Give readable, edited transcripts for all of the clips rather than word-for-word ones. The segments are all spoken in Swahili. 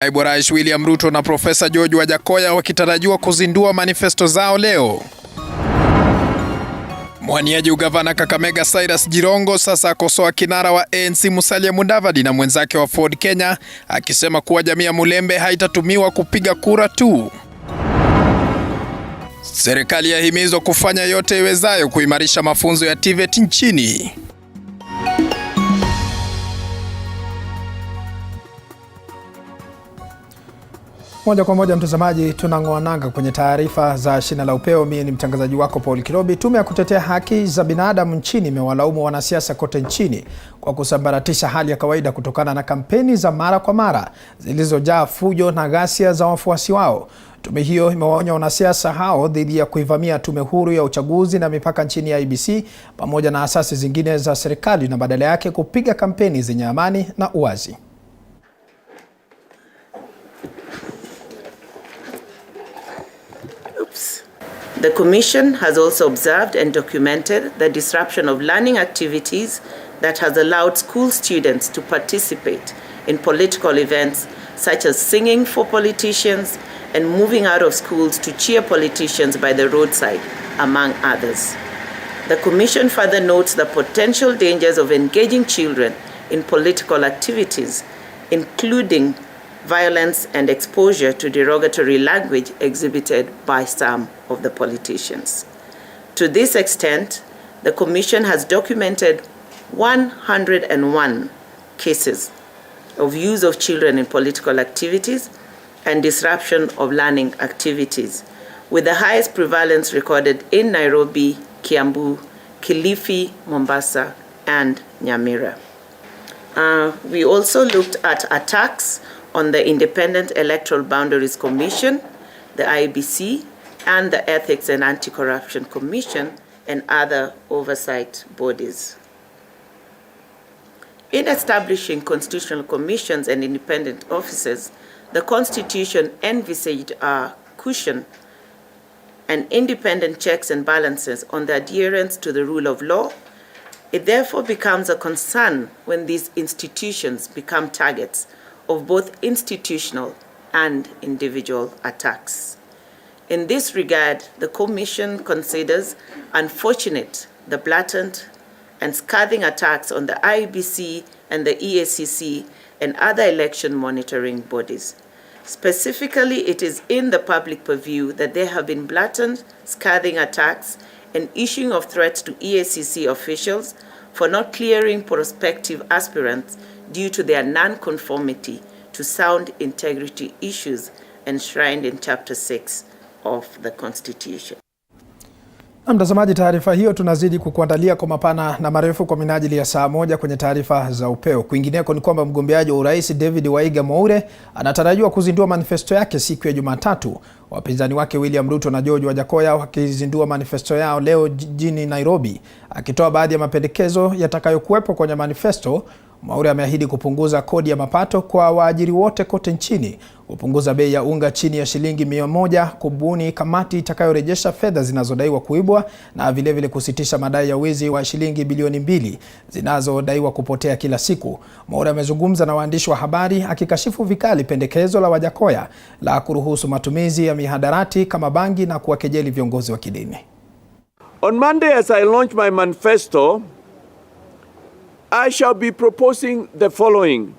Naibu Rais William Ruto na Profesa George Wajackoya wakitarajiwa kuzindua manifesto zao leo. Mwaniaji ugavana Kakamega Cyrus Jirongo sasa akosoa kinara wa ANC Musalia Mudavadi na mwenzake wa Ford Kenya akisema kuwa jamii ya Mulembe haitatumiwa kupiga kura tu. Serikali yahimizwa kufanya yote iwezayo kuimarisha mafunzo ya TVET nchini. Moja kwa moja mtazamaji, tunang'oa nanga kwenye taarifa za Shina la Upeo. Mimi ni mtangazaji wako Paul Kirobi. Tume ya kutetea haki za binadamu nchini imewalaumu wanasiasa kote nchini kwa kusambaratisha hali ya kawaida kutokana na kampeni za mara kwa mara zilizojaa fujo na ghasia za wafuasi wao. Tume hiyo imewaonya wanasiasa hao dhidi ya kuivamia tume huru ya uchaguzi na mipaka nchini ya IEBC pamoja na asasi zingine za serikali na badala yake kupiga kampeni zenye amani na uwazi. The Commission has also observed and documented the disruption of learning activities that has allowed school students to participate in political events such as singing for politicians and moving out of schools to cheer politicians by the roadside, among others. The Commission further notes the potential dangers of engaging children in political activities, including violence and exposure to derogatory language exhibited by some of the politicians. To this extent, the Commission has documented 101 cases of use of children in political activities and disruption of learning activities, with the highest prevalence recorded in Nairobi, Kiambu, Kilifi, Mombasa, and Nyamira. We also looked at attacks on the Independent Electoral Boundaries Commission, the IEBC, and the Ethics and Anti-Corruption Commission and other oversight bodies. In establishing constitutional commissions and independent offices, the Constitution envisaged a cushion and independent checks and balances on the adherence to the rule of law. It therefore becomes a concern when these institutions become targets of both institutional and individual attacks. In this regard, the Commission considers unfortunate the blatant and scathing attacks on the IEBC and the EACC and other election monitoring bodies. Specifically, it is in the public purview that there have been blatant, scathing attacks and issuing of threats to EACC officials for not clearing prospective aspirants due to their non-conformity to sound integrity issues enshrined in Chapter 6 of the Constitution. Mtazamaji, taarifa hiyo tunazidi kukuandalia kwa mapana na marefu kwa minajili ya saa moja kwenye taarifa za Upeo. Kwingineko ni kwamba mgombeaji wa urais David Waiga Mwaure anatarajiwa kuzindua manifesto yake siku ya Jumatatu. Wapinzani wake William Ruto na George Wajackoya wakizindua manifesto yao leo jijini Nairobi. Akitoa baadhi ya mapendekezo yatakayokuwepo kwenye manifesto, Mwaure ameahidi kupunguza kodi ya mapato kwa waajiri wote kote nchini, kupunguza bei ya unga chini ya shilingi 100, kubuni kamati itakayorejesha fedha zinazodaiwa kuibwa na vilevile kusitisha madai ya wizi wa shilingi bilioni 2 zinazodaiwa kupotea kila siku. Mwaure amezungumza na waandishi wa habari akikashifu vikali pendekezo la Wajackoya la kuruhusu matumizi ya mihadarati kama bangi na kuwakejeli viongozi wa kidini. On Monday, as I launch my manifesto, I shall be proposing the following.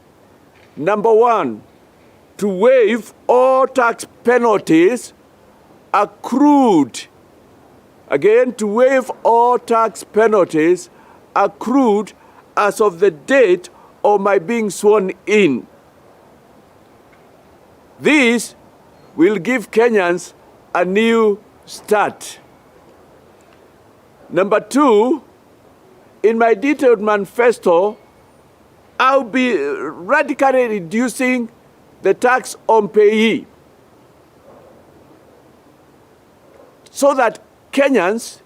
Number 1, to waive all tax penalties accrued. Again, to waive all tax penalties accrued as of the date of my being sworn in. This will give Kenyans a new start. Number 2, in my detailed manifesto, I'll be radically reducing the tax on payee so that Kenyans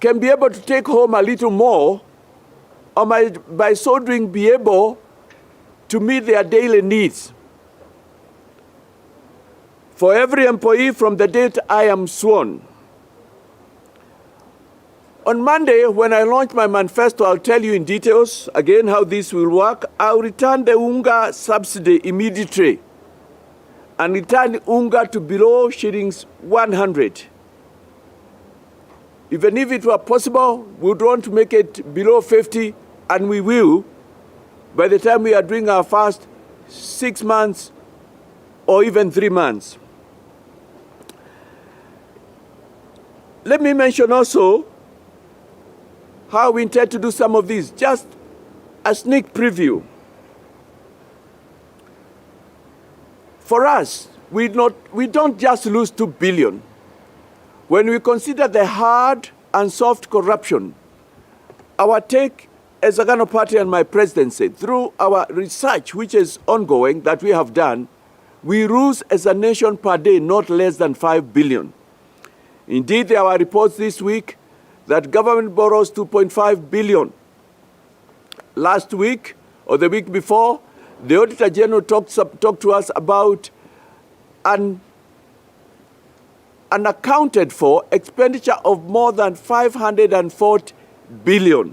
can be able to take home a little more, or by so doing be able to meet their daily needs. For every employee from the date I am sworn. On Monday, when I launch my manifesto, I'll tell you in details, again, how this will work. I'll return the unga subsidy immediately and return unga to below shillings 100. Even if it were possible, we would want to make it below 50, and we will by the time we are doing our first 6 months or even 3 months. Let me mention also how we intend to do some of these. Just a sneak preview. For us, we don't just lose 2 billion. When we consider the hard and soft corruption, our take as a Ghana party and my presidency, through our research, which is ongoing, that we have done, we lose as a nation per day not less than 5 billion. Indeed, there were reports this week that government borrows 2.5 billion. Last week, or the week before, the Auditor General talked to us about an unaccounted for expenditure of more than 540 billion.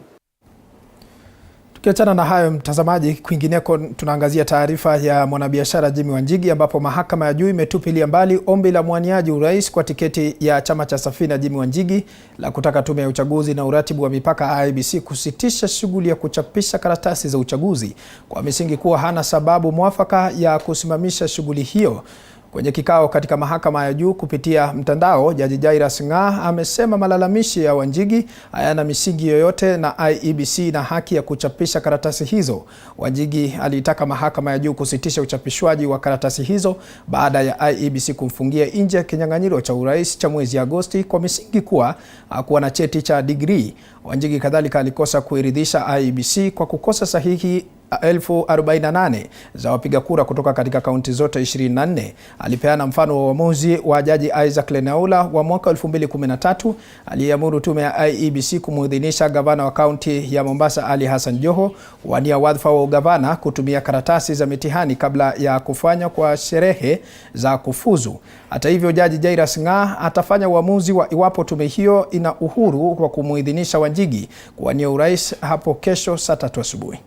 Tukiachana na hayo mtazamaji, kwingineko tunaangazia taarifa ya mwanabiashara Jimmy Wanjigi, ambapo mahakama ya juu imetupilia mbali ombi la mwaniaji urais kwa tiketi ya chama cha Safina Jimmy Wanjigi la kutaka tume ya uchaguzi na uratibu wa mipaka IEBC kusitisha shughuli ya kuchapisha karatasi za uchaguzi kwa misingi kuwa hana sababu mwafaka ya kusimamisha shughuli hiyo. Kwenye kikao katika mahakama ya juu kupitia mtandao, Jaji Jairus Ng'aa amesema malalamishi ya Wanjigi hayana misingi yoyote na IEBC na haki ya kuchapisha karatasi hizo. Wanjigi alitaka mahakama ya juu kusitisha uchapishwaji wa karatasi hizo baada ya IEBC kumfungia nje kinyang'anyiro cha urais cha mwezi Agosti kwa misingi kuwa hakuwa na cheti cha degree. Wanjigi kadhalika alikosa kuiridhisha IEBC kwa kukosa sahihi 1048 za wapiga kura kutoka katika kaunti zote 24. Alipeana mfano wa uamuzi wa Jaji Isaac Lenaula wa mwaka 2013 aliyeamuru tume ya IEBC kumuidhinisha gavana wa kaunti ya Mombasa Ali Hassan Joho kuwania wadhifa wa ugavana kutumia karatasi za mitihani kabla ya kufanya kwa sherehe za kufuzu. Hata hivyo, Jaji Jairus Ng'aa atafanya uamuzi wa iwapo tume hiyo ina uhuru kwa kumuidhinisha Wanjigi kuwania urais hapo kesho saa 3 asubuhi.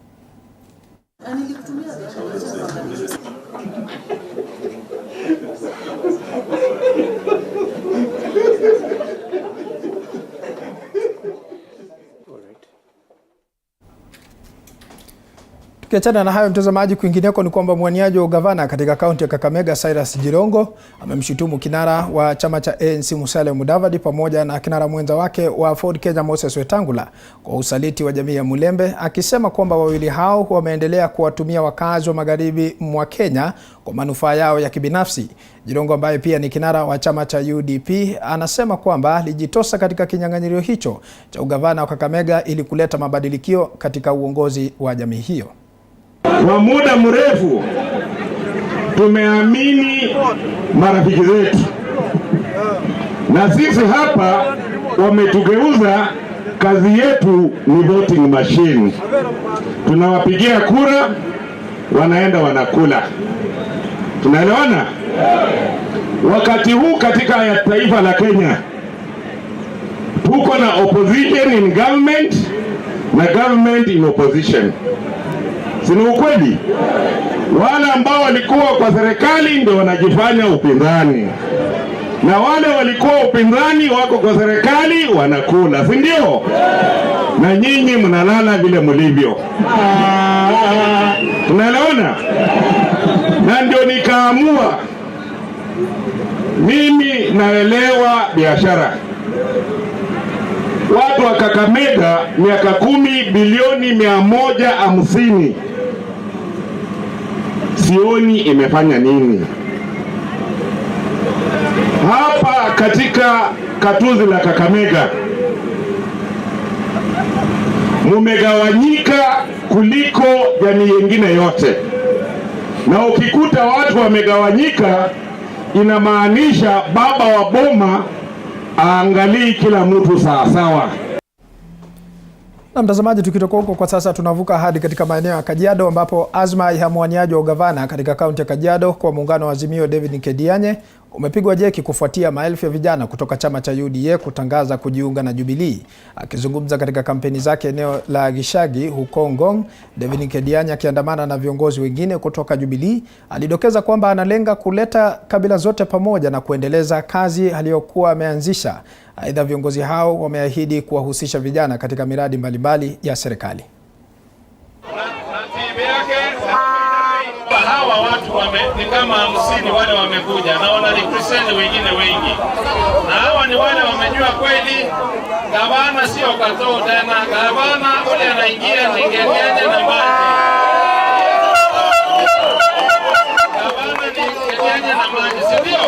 Tukiachana na hayo mtazamaji, kwingineko ni kwamba mwaniaji wa ugavana katika kaunti ya Kakamega Cyrus Jirongo amemshutumu kinara wa chama cha ANC Musalia Mudavadi pamoja na kinara mwenza wake wa Ford Kenya Moses Wetangula kwa usaliti wa jamii ya Mulembe, akisema kwamba wawili hao wameendelea kuwatumia wakazi wa magharibi mwa Kenya kwa manufaa yao ya kibinafsi. Jirongo ambaye pia ni kinara wa chama cha UDP anasema kwamba alijitosa katika kinyang'anyiro hicho cha ugavana wa Kakamega ili kuleta mabadilikio katika uongozi wa jamii hiyo. Kwa muda mrefu tumeamini marafiki zetu, na sisi hapa wametugeuza, kazi yetu ni voting machine. Tunawapigia kura, wanaenda wanakula. Tunaelewana? Wakati huu katika taifa la Kenya tuko na opposition in government na government in opposition. Sini ukweli? Wale ambao walikuwa kwa serikali ndio wanajifanya upinzani, na wale walikuwa upinzani wako kwa serikali wanakula, si ndio? Na nyinyi mnalala vile mlivyo. Unaelewana? Na ndio nikaamua, mimi naelewa biashara. Watu wa Kakamega miaka 10 bilioni 150. Sioni imefanya nini. Hapa katika katuzi la Kakamega mumegawanyika kuliko jamii nyingine yote. Na ukikuta watu wamegawanyika, inamaanisha baba wa boma aangalii kila mtu sawa sawa. Na mtazamaji, tukitoka huko kwa sasa tunavuka hadi katika maeneo ya Kajiado, ambapo azma ya mwaniaji wa ugavana katika kaunti ya Kajiado kwa muungano wa Azimio David Nkedianye umepigwa jeki kufuatia maelfu ya vijana kutoka chama cha UDA kutangaza kujiunga na Jubilee. Akizungumza katika kampeni zake eneo la Gishagi huko Ngong, David Kedianya akiandamana na viongozi wengine kutoka Jubilee alidokeza kwamba analenga kuleta kabila zote pamoja na kuendeleza kazi aliyokuwa ameanzisha. Aidha, viongozi hao wameahidi kuwahusisha vijana katika miradi mbalimbali ya serikali. Hawa watu ni kama 50 wale wamekuja na wana represent wengine wengi, na hawa ni wale wamejua kweli gavana sio katoo tena. Gavana ule anaingia ningenyeje na maji, gavana ni ningenyeje na maji, si ndio?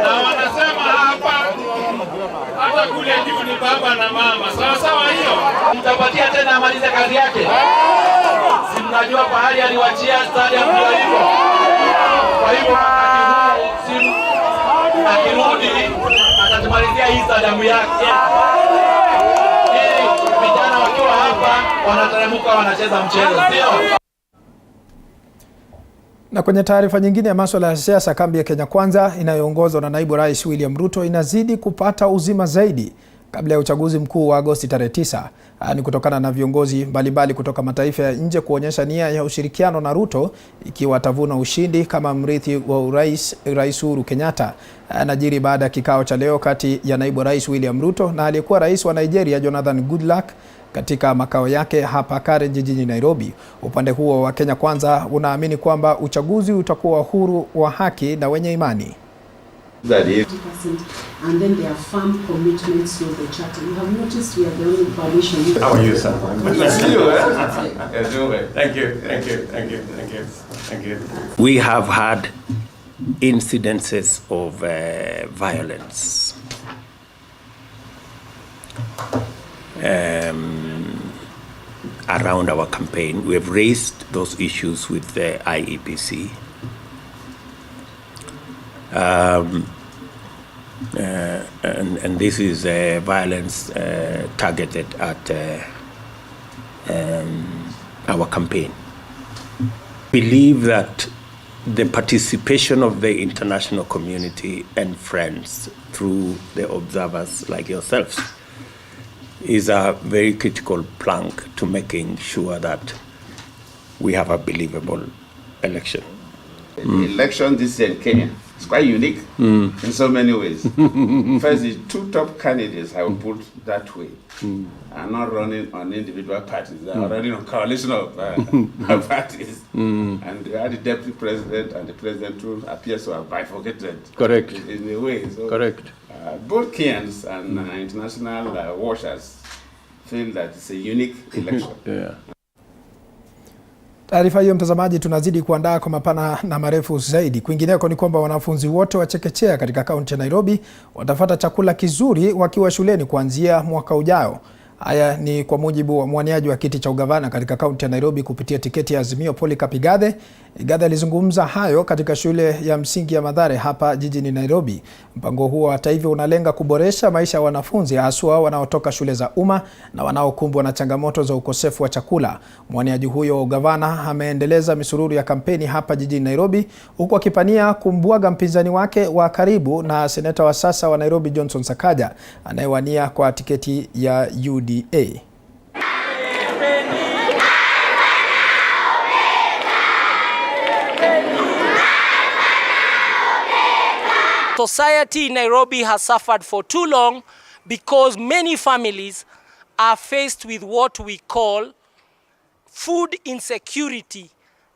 Na wanasema hapa hata kule juu ni baba na mama, sawa sawa. Hiyo mtapatia tena amalize kazi yake. Si mnajua pahali aliwachia stadium ndio hivyo. Kwa hivyo akirudi atatumalizia hii stadium yake. Vijana wakiwa hapa wanateremka wanacheza mchezo, sio? Na kwenye taarifa nyingine ya masuala ya siasa, kambi ya Kenya Kwanza inayoongozwa na Naibu Rais William Ruto inazidi kupata uzima zaidi kabla ya uchaguzi mkuu wa Agosti tarehe 9. Ni kutokana na viongozi mbalimbali kutoka mataifa ya nje kuonyesha nia ya ushirikiano na Ruto ikiwa atavuna ushindi kama mrithi wa Rais Uhuru Kenyatta. Najiri baada ya kikao cha leo kati ya Naibu Rais William Ruto na aliyekuwa rais wa Nigeria Jonathan Goodluck katika makao yake hapa Karen jijini Nairobi. Upande huo wa Kenya Kwanza unaamini kwamba uchaguzi utakuwa huru, wa haki na wenye imani. And then there are firm commitments to the charter. You have noticed we are the only coalition. How are you, sir? Good to see you, eh? Thank you, thank you, thank you, thank you, thank you. We have had incidences of violence. Around our campaign. We have raised those issues with the IEBC. And this is violence targeted at our campaign. Believe that the participation of the international community and friends through the observers like yourselves is a very critical plank to making sure that we have a believable election. The election this year in Kenya is quite unique in so many ways. First, the two top candidates, I will put that way, are not running on individual parties. They are running on coalition of parties. And we had the deputy president and the president who appears to have bifurcated. Correct. In a way. So, correct. Both Kenyans and international watchers feel that it's a unique election. Yeah. Taarifa hiyo mtazamaji, tunazidi kuandaa kwa mapana na marefu zaidi. Kwingineko ni kwamba wanafunzi wote wa chekechea katika kaunti ya Nairobi watapata chakula kizuri wakiwa shuleni kuanzia mwaka ujao. Haya ni kwa mujibu wa mwaniaji wa kiti cha ugavana katika kaunti ya Nairobi kupitia tiketi ya Azimio Polycarp Igathe. Igathe alizungumza hayo katika shule ya msingi ya Mathare hapa jijini Nairobi. Mpango huo hata hivyo unalenga kuboresha maisha ya wanafunzi haswa wanaotoka shule za umma na wanaokumbwa na changamoto za ukosefu wa chakula. Mwaniaji huyo wa ugavana ameendeleza misururu ya kampeni hapa jijini Nairobi huku akipania kumbwaga mpinzani wake wa karibu na seneta wa sasa wa Nairobi Johnson Sakaja anayewania kwa tiketi ya UDA. Society in Nairobi has suffered for too long because many families are faced with what we call food insecurity,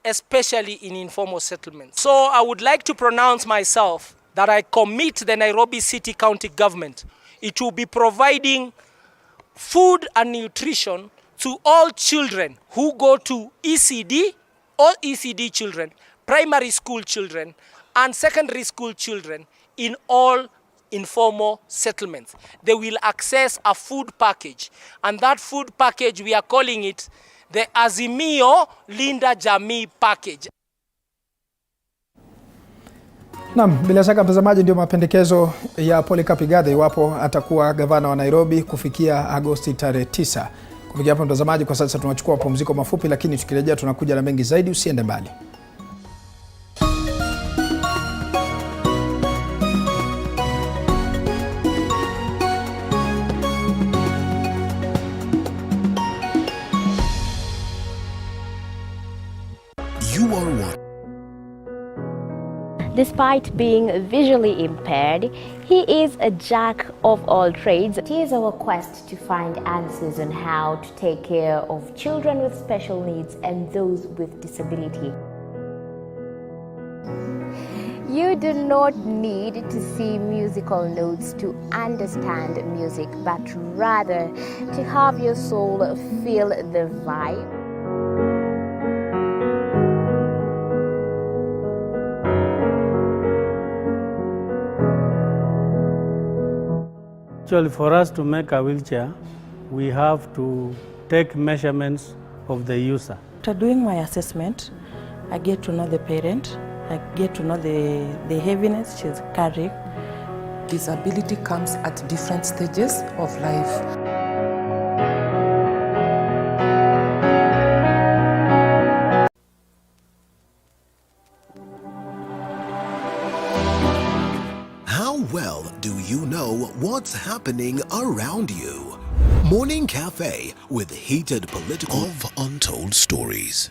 especially in informal settlements. So I would like to pronounce myself that I commit the Nairobi City County Government. It will be providing food and nutrition to all children who go to ECD, all ECD children, primary school children, and secondary school children in all informal settlements. They will access a food package, and that food package, we are calling it the Azimio Linda Jamii Package. Naam, bila shaka mtazamaji, ndio mapendekezo ya Polycarp Igathe iwapo atakuwa gavana wa Nairobi kufikia Agosti tarehe 9. Kufikia hapo mtazamaji, kwa sasa tunachukua mapumziko mafupi, lakini tukirejea tunakuja na mengi zaidi. Usiende mbali. Despite being visually impaired, he is a jack of all trades. It is our quest to find answers on how to take care of children with special needs and those with disability. You do not need to see musical notes to understand music, but rather to have your soul feel the vibe. Actually, for us to make a wheelchair, we have to take measurements of the user. After doing my assessment, I get to know the parent, I get to know the heaviness she's carrying. Disability comes at different stages of life. How well do you know what's happening around you? Morning Cafe with heated political of untold stories.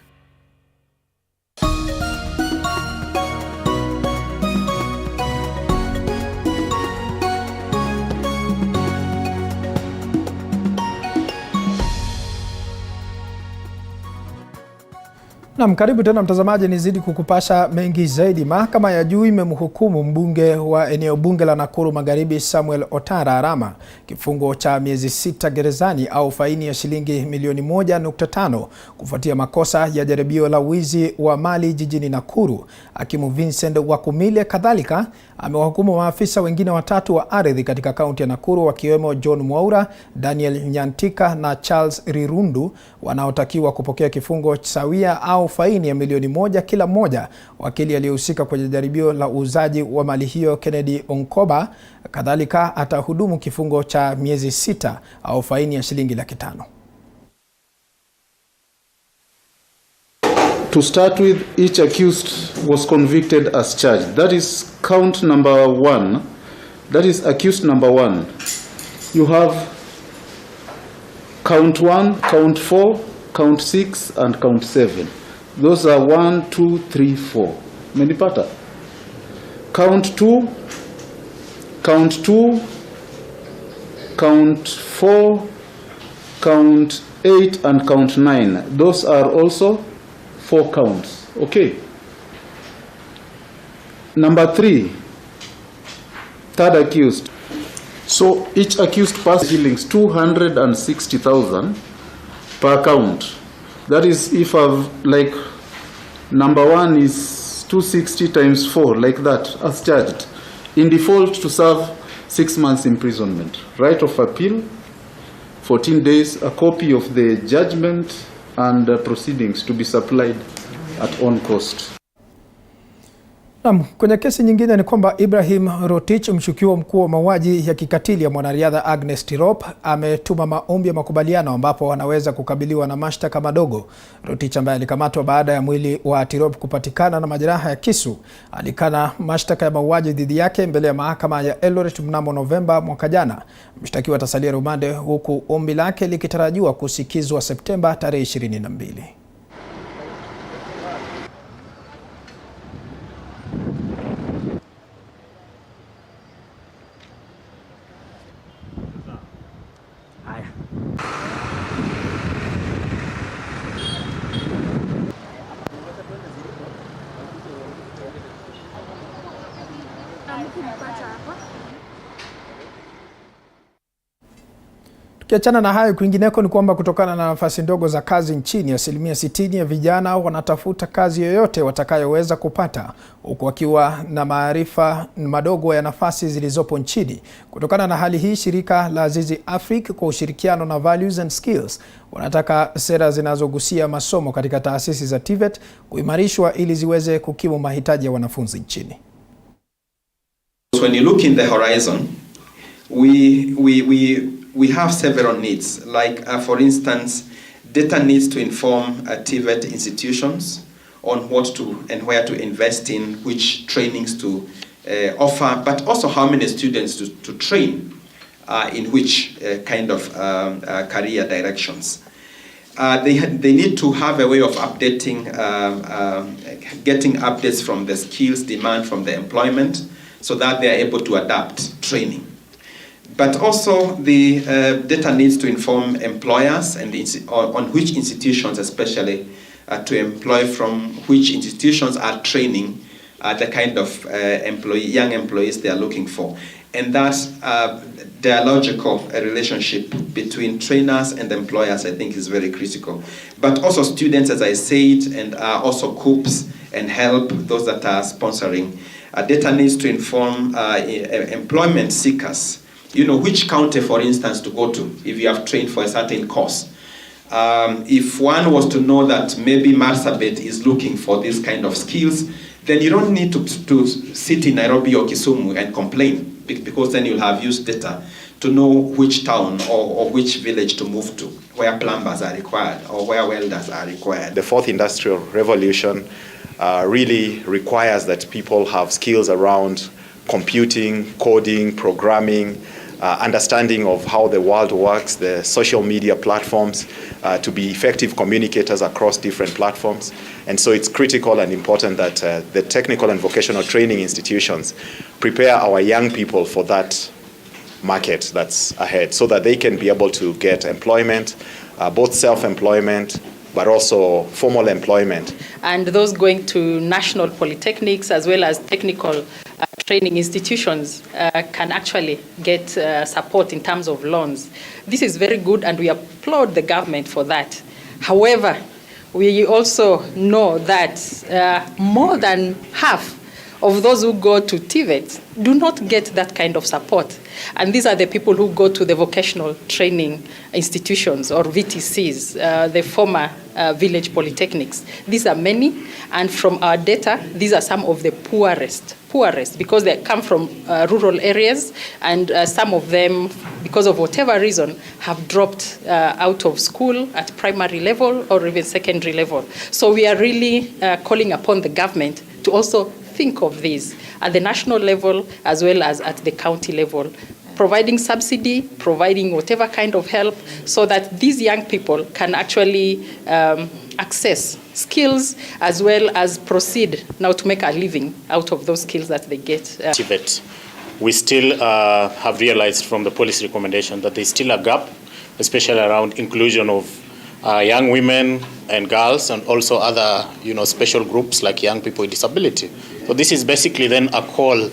Naam, karibu tena mtazamaji, nizidi kukupasha mengi zaidi. Mahakama ya juu imemhukumu mbunge wa eneo bunge la Nakuru Magharibi Samuel Otara Arama kifungo cha miezi 6 gerezani au faini ya shilingi milioni 1.5 kufuatia makosa ya jaribio la wizi wa mali jijini Nakuru. Hakimu Vincent Wakumile kadhalika amewahukumu maafisa wengine 3 wa ardhi katika kaunti ya Nakuru wakiwemo John Mwaura, Daniel Nyantika na Charles Rirundu wanaotakiwa kupokea kifungo sawia au faini ya milioni 1 kila mmoja. Wakili aliyehusika kwenye jaribio la uuzaji wa mali hiyo Kennedy Onkoba kadhalika atahudumu kifungo cha miezi 6 au faini ya shilingi 500,000. To start with, each accused was convicted as charged. That is count number 1. That is accused number 1. You have count 1, count 4, count 6 and count 7. Those are 1, 2, 3, 4. Menipata? Count 2, count 2, count 4, count 8 and count 9. Those are also 4 counts. Okay. Number 3, third accused. So each accused passed shillings 260,000 per count. That is, if I've, like, number 1 is 260 times 4, like that, as charged. In default, to serve 6 months imprisonment. Right of appeal, 14 days, a copy of the judgment and proceedings to be supplied at own cost. Kwenye kesi nyingine ni kwamba Ibrahim Rotich, mshukiwa mkuu wa mauaji ya kikatili ya mwanariadha Agnes Tirop, ametuma maombi ya makubaliano ambapo wanaweza kukabiliwa na mashtaka madogo. Rotich ambaye alikamatwa baada ya mwili wa Tirop kupatikana na majeraha ya kisu, alikana mashtaka ya mauaji dhidi yake mbele ya mahakama ya Eldoret mnamo Novemba mwaka jana. Mshtakiwa atasalia rumande huku ombi lake likitarajiwa kusikizwa Septemba tarehe 22. Kiachana na hayo, kwingineko ni kwamba kutokana na nafasi ndogo za kazi nchini, 60% ya vijana wanatafuta kazi yoyote watakayoweza kupata, huku wakiwa na maarifa madogo ya nafasi zilizopo nchini. Kutokana na hali hii, shirika la Zizi Africa kwa ushirikiano na Values and Skills wanataka sera zinazogusia masomo katika taasisi za TVET kuimarishwa ili ziweze kukimu mahitaji ya wanafunzi nchini. When you look in the horizon, we have several needs, like for instance, data needs to inform TVET institutions on what to and where to invest in, which trainings to offer, but also how many students to train in which kind of career directions. They need to have a way of updating, getting updates from the skills demand from the employment so that they are able to adapt training. But also the data needs to inform employers and on which institutions especially to employ, from which institutions are training the kind of young employees they are looking for. And that dialogical relationship between trainers and employers, I think, is very critical. But also students, as I said, and also COOPs and help, those that are sponsoring. Data needs to inform employment seekers, which county, for instance, to go to if you have trained for a certain course. If one was to know that maybe Marsabit is looking for this kind of skills, then you don't need to sit in Nairobi or Kisumu and complain, because then you'll have used data to know which town or which village to move to, where plumbers are required or where welders are required. The fourth industrial revolution really requires that people have skills around computing, coding, programming, understanding of how the world works, the social media platforms, to be effective communicators across different platforms. And so it's critical and important that the technical and vocational training institutions prepare our young people for that market that's ahead, so that they can be able to get employment, both self-employment, but also formal employment. And those going to national polytechnics as well as technical training institutions can actually get support in terms of loans. This is very good, and we applaud the government for that. However, we also know that more than half of those who go to TVET do not get that kind of support. And these are the people who go to the vocational training institutions, or VTCs, the former village polytechnics. These are many, and from our data, these are some of the poorest, because they come from rural areas, and some of them, because of whatever reason, have dropped out of school at primary level or even secondary level. So we are really calling upon the government to also think of this at the national level as well as at the county level, providing subsidy, providing whatever kind of help, so that these young people can actually access skills as well as proceed now to make a living out of those skills that they get. TVET, we still have realized from the policy recommendation that there's still a gap, especially around inclusion of young women and girls, and also other special groups like young people with disability. So this is basically then a call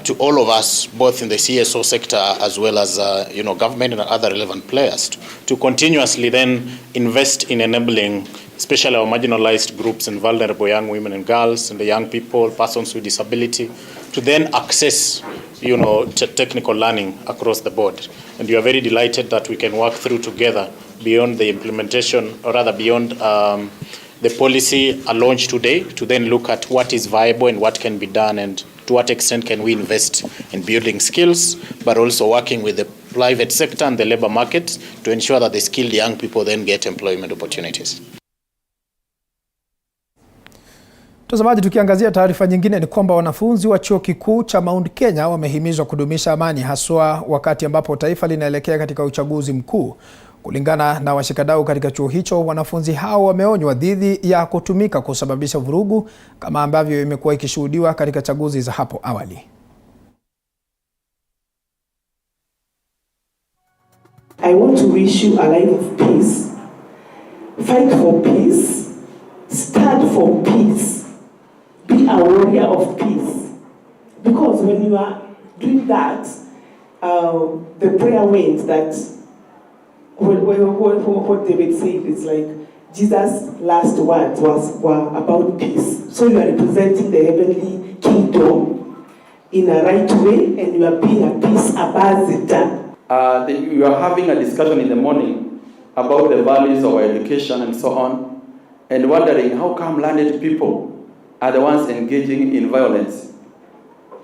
to all of us, both in the CSO sector as well as government and other relevant players, to continuously then invest in enabling especially our marginalized groups and vulnerable young women and girls and the young people, persons with disability, to then access technical learning across the board. And we are very delighted that we can work through together beyond the implementation, or rather beyond the policy launched today, to then look at what is viable and what can be done, and to what extent can we invest in building skills, but also working with the private sector and the labor market to ensure that the skilled young people then get employment opportunities. Mtazamaji, tukiangazia taarifa nyingine ni kwamba wanafunzi wa chuo kikuu cha Mount Kenya wamehimizwa kudumisha amani, haswa wakati ambapo taifa linaelekea katika uchaguzi mkuu. Kulingana na washikadau katika chuo hicho, wanafunzi hao wameonywa dhidi ya kutumika kusababisha vurugu kama ambavyo imekuwa ikishuhudiwa katika chaguzi za hapo awali. I want to wish you a life of peace. Fight for peace. Stand for peace. Be a warrior of peace. Because when you are doing that, the prayer went that what David said is like Jesus' last words were about peace. So you are representing the heavenly kingdom in a right way, and you are being a peace ambassador. You are having a discussion in the morning about the values of our education and so on, and wondering how come learned people are the ones engaging in violence.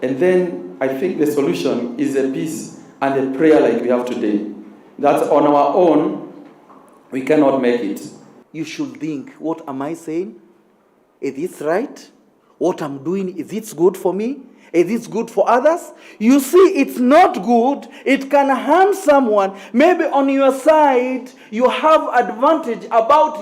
And then I think the solution is a peace and a prayer like we have today. That on our own, we cannot make it. You should think, what am I saying? Is this right what I'm doing, is it good for me? Is it good for others? You see, it's not good. It can harm someone. Maybe on your side, you have advantage about